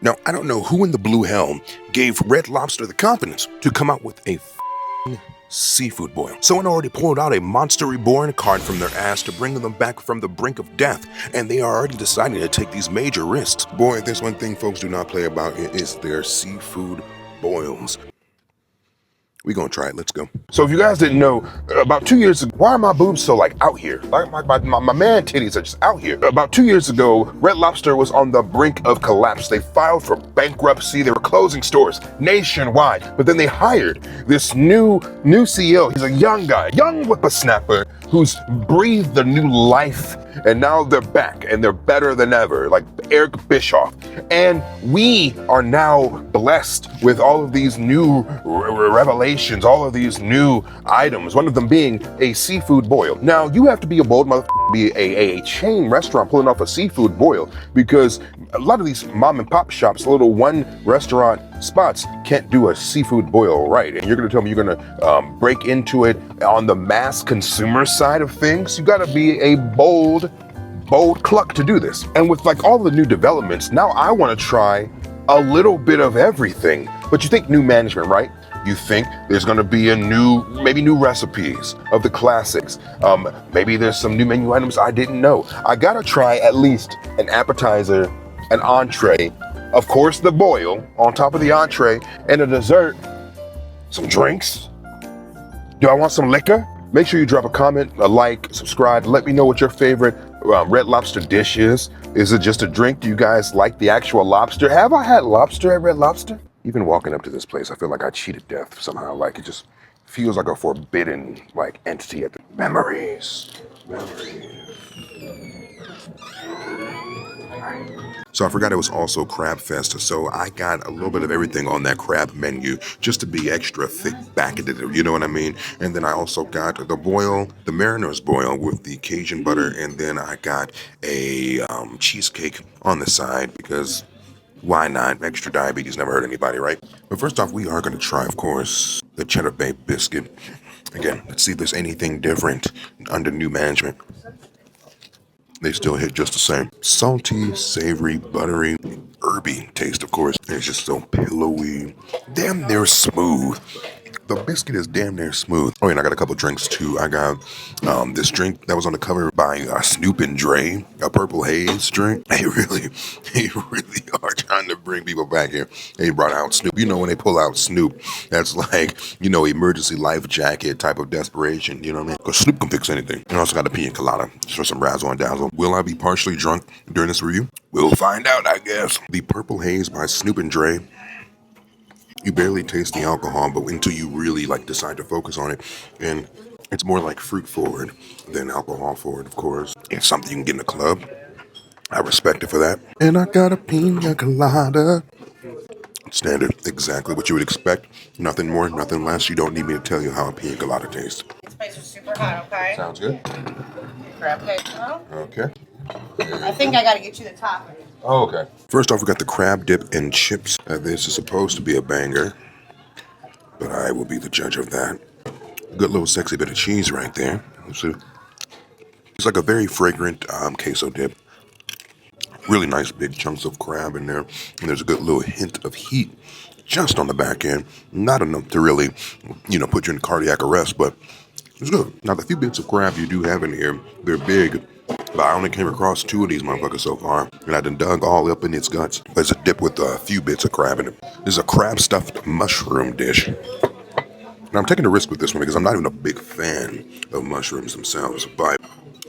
Now, I don't know who in the blue hell gave Red Lobster the confidence to come out with a seafood boil. Someone already pulled out a Monster Reborn card from their ass to bring them back from the brink of death, and they are already deciding to take these major risks. Boy, if there's one thing folks do not play about, it is their seafood boils. We gonna try it, let's go. So if you guys didn't know, about 2 years ago, why are my boobs so like out here? Like my man titties are just out here. About 2 years ago, Red Lobster was on the brink of collapse. They filed for bankruptcy, they were closing stores nationwide, but then they hired this new CEO. He's a young guy, young whippersnapper, who's breathed a new life, and now they're back, and they're better than ever, like Eric Bischoff. And we are now blessed with all of these new revelations, all of these new items, one of them being a seafood boil. Now, you have to be a bold motherfucker to be a chain restaurant pulling off a seafood boil, because a lot of these mom and pop shops, little one restaurant spots, can't do a seafood boil right. And you're gonna tell me you're gonna break into it on the mass consumer side of things? You gotta be a bold cluck to do this. And with like all the new developments, now I wanna try a little bit of everything. But you think new management, right? You think there's gonna be maybe new recipes of the classics. Maybe there's some new menu items I didn't know. I gotta try at least an appetizer, an entree, of course the boil on top of the entree, and a dessert, some drinks. Do I want some liquor? Make sure you drop a comment, a like, subscribe. Let me know what your favorite Red Lobster dish is. Is it just a drink? Do you guys like the actual lobster? Have I had lobster at Red Lobster? Even walking up to this place, I feel like I cheated death somehow. Like it just feels like a forbidden like entity at the memories. So I forgot it was also Crab Fest, so I got a little bit of everything on that crab menu just to be extra thick back into it, you know what I mean? And then I also got the boil, the Mariner's boil with the Cajun butter, and then I got a cheesecake on the side because why not? Extra diabetes never hurt anybody, right? But first off, we are going to try, of course, the Cheddar Bay biscuit. Again, let's see if there's anything different under new management. They still hit just the same. Salty, savory, buttery, herby taste, of course. It's just so pillowy. Damn near smooth. The biscuit is damn near smooth. Oh, and I got a couple drinks too. I got this drink that was on the cover by Snoop and Dre, a Purple Haze drink. They really are trying to bring people back here. They brought out Snoop. You know, when they pull out Snoop, that's like, you know, emergency life jacket type of desperation. You know what I mean? Because Snoop can fix anything. And I also got a pina colada just for some razzle and dazzle. Will I be partially drunk during this review? We'll find out, I guess. The Purple Haze by Snoop and Dre. You barely taste the alcohol, but until you really like decide to focus on it, and it's more like fruit forward than alcohol forward, of course. It's something you can get in a club. I respect it for that. And I got a pina colada. Standard, exactly what you would expect. Nothing more, nothing less. You don't need me to tell you how a pina colada tastes. These plates are super hot, okay? Sounds good. Crab cake, huh? Okay. I think I gotta get you the topping. Oh, okay. First off, we got the crab dip and chips. This is supposed to be a banger, but I will be the judge of that. Good little sexy bit of cheese right there. Let's see. It's like a very fragrant queso dip. Really nice big chunks of crab in there. And there's a good little hint of heat just on the back end. Not enough to really, you know, put you in cardiac arrest, but it's good. Now, the few bits of crab you do have in here, they're big. But I only came across 2 of these motherfuckers so far, and I done dug all up in its guts. But it's a dip with a few bits of crab in it. This is a crab-stuffed mushroom dish. Now, I'm taking a risk with this one because I'm not even a big fan of mushrooms themselves, but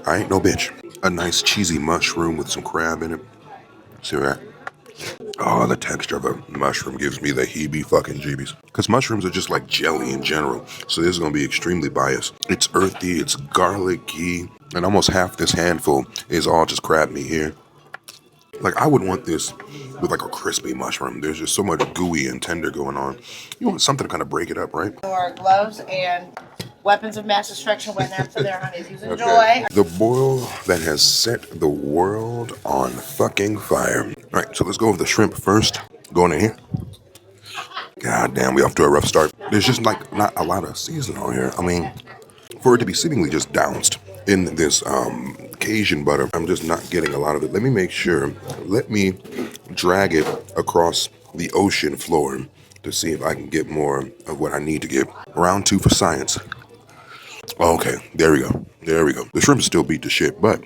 I ain't no bitch. A nice cheesy mushroom with some crab in it. See that? Oh, the texture of a mushroom gives me the heebie-fucking-jeebies. Because mushrooms are just like jelly in general, so this is going to be extremely biased. It's earthy, it's garlicky, and almost half this handful is all just crab meat here. Like, I would want this with like a crispy mushroom. There's just so much gooey and tender going on. You want something to kind of break it up, right? Or gloves and weapons of mass destruction when that's there, honey. Enjoy. Okay. The boil that has set the world on fucking fire. All right, so let's go with the shrimp first. Going in here. God damn, we off to a rough start. There's just like not a lot of seasoning on here. I mean, for it to be seemingly just doused in this Cajun butter. I'm just not getting a lot of it. Let me make sure. Let me drag it across the ocean floor to see if I can get more of what I need to get. Round 2 for science. Okay, there we go. There we go. The shrimp still beat the shit, but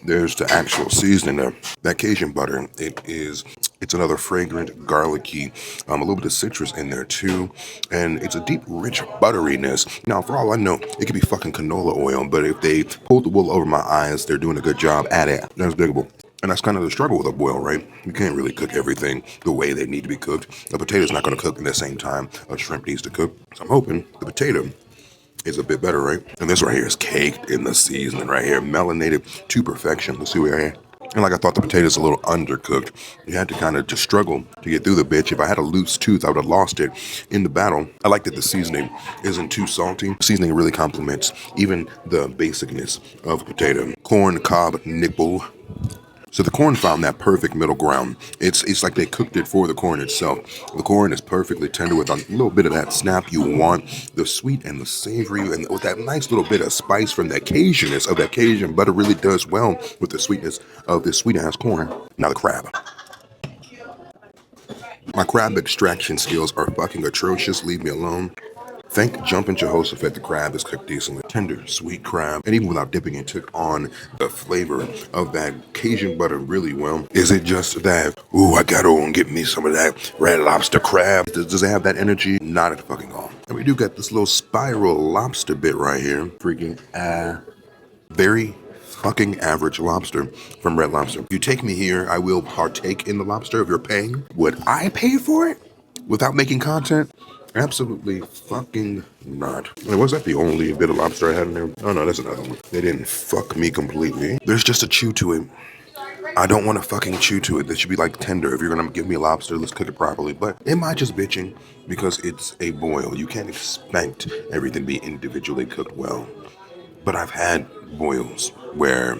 there's the actual seasoning there. That Cajun butter, it's another fragrant, garlicky, a little bit of citrus in there too, and it's a deep, rich butteriness. Now, for all I know, it could be fucking canola oil, but if they pulled the wool over my eyes, they're doing a good job at it. That's diggable. And that's kind of the struggle with a boil, right? You can't really cook everything the way they need to be cooked. A potato's not going to cook in the same time a shrimp needs to cook. So I'm hoping the potato is a bit better, right? And this right here is caked in the seasoning right here, melanated to perfection. Let's see what I have. And like I thought the potato's a little undercooked. You had to kind of just struggle to get through the bitch. If I had a loose tooth, I would have lost it in the battle. I like that the seasoning isn't too salty. Seasoning really complements even the basicness of potato. Corn cob nibble. So the corn found that perfect middle ground. It's like they cooked it for the corn itself. The corn is perfectly tender with a little bit of that snap you want. The sweet and the savory, and with that nice little bit of spice from that Cajunness of that Cajun butter really does well with the sweetness of this sweet-ass corn. Now the crab. My crab extraction skills are fucking atrocious. Leave me alone. Thank Jumpin' Jehoshaphat, the crab is cooked decently. Tender, sweet crab, and even without dipping it, took on the flavor of that Cajun butter really well. Is it just that, ooh, I gotta go and get me some of that red lobster crab? Does it have that energy? Not at fucking all. And we do got this little spiral lobster bit right here. Freaking, very fucking average lobster from Red Lobster. If you take me here, I will partake in the lobster if you're paying. Would I pay for it without making content? Absolutely fucking not. Was that the only bit of lobster I had in there? Oh no, that's another one. They didn't fuck me completely. There's just a chew to it. I don't want to fucking chew to it. That should be like tender. If you're gonna give me a lobster, let's cook it properly. But am I just bitching because it's a boil? You can't expect everything to be individually cooked well. But I've had boils where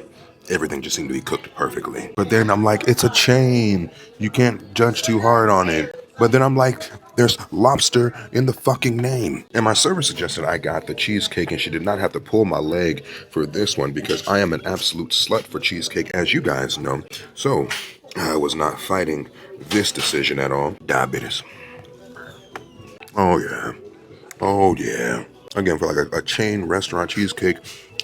everything just seemed to be cooked perfectly. But then I'm like, it's a chain. You can't judge too hard on it. But then I'm like, there's lobster in the fucking name. And my server suggested I got the cheesecake and she did not have to pull my leg for this one because I am an absolute slut for cheesecake, as you guys know. So I was not fighting this decision at all. Diabetes. Oh yeah. Oh yeah. Again, for like a chain restaurant cheesecake,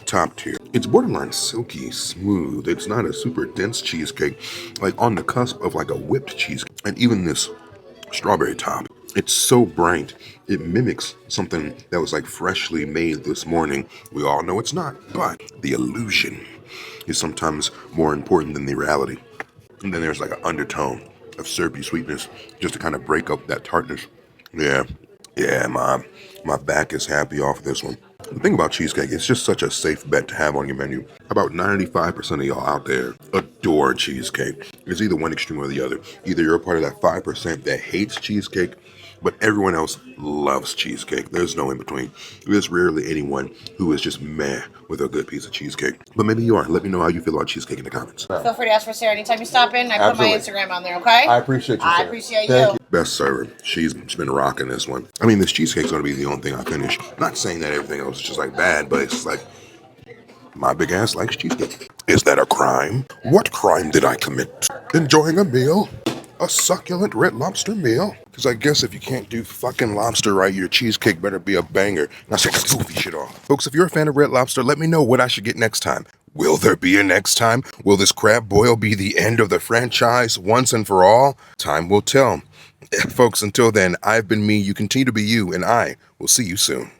top tier. It's borderline silky smooth. It's not a super dense cheesecake, like on the cusp of like a whipped cheesecake. And even this strawberry top, it's so bright. It mimics something that was like freshly made this morning. We all know it's not, but the illusion is sometimes more important than the reality. And then there's like an undertone of syrupy sweetness just to kind of break up that tartness. Yeah, my back is happy off this one. The thing about cheesecake, it's just such a safe bet to have on your menu. About 95% of y'all out there adore cheesecake. It's either one extreme or the other. Either you're a part of that 5% that hates cheesecake, but everyone else loves cheesecake. There's no in between. There's rarely anyone who is just meh with a good piece of cheesecake. But maybe you are. Let me know how you feel about cheesecake in the comments. Feel free to ask for Sarah anytime you stop in. I put my Instagram on there, okay? I appreciate you, I Sarah. appreciate Thank you. Best server. She's been rocking this one. I mean, this cheesecake's gonna be the only thing I finish. Not saying that everything else is just like bad, but it's like my big ass likes cheesecake. Is that a crime? What crime did I commit? Enjoying a meal? A succulent Red Lobster meal? Because I guess if you can't do fucking lobster right, your cheesecake better be a banger. Now take that goofy shit off. Folks, if you're a fan of Red Lobster, let me know what I should get next time. Will there be a next time? Will this crab boil be the end of the franchise once and for all? Time will tell. Folks, until then, I've been me, you continue to be you, and I will see you soon.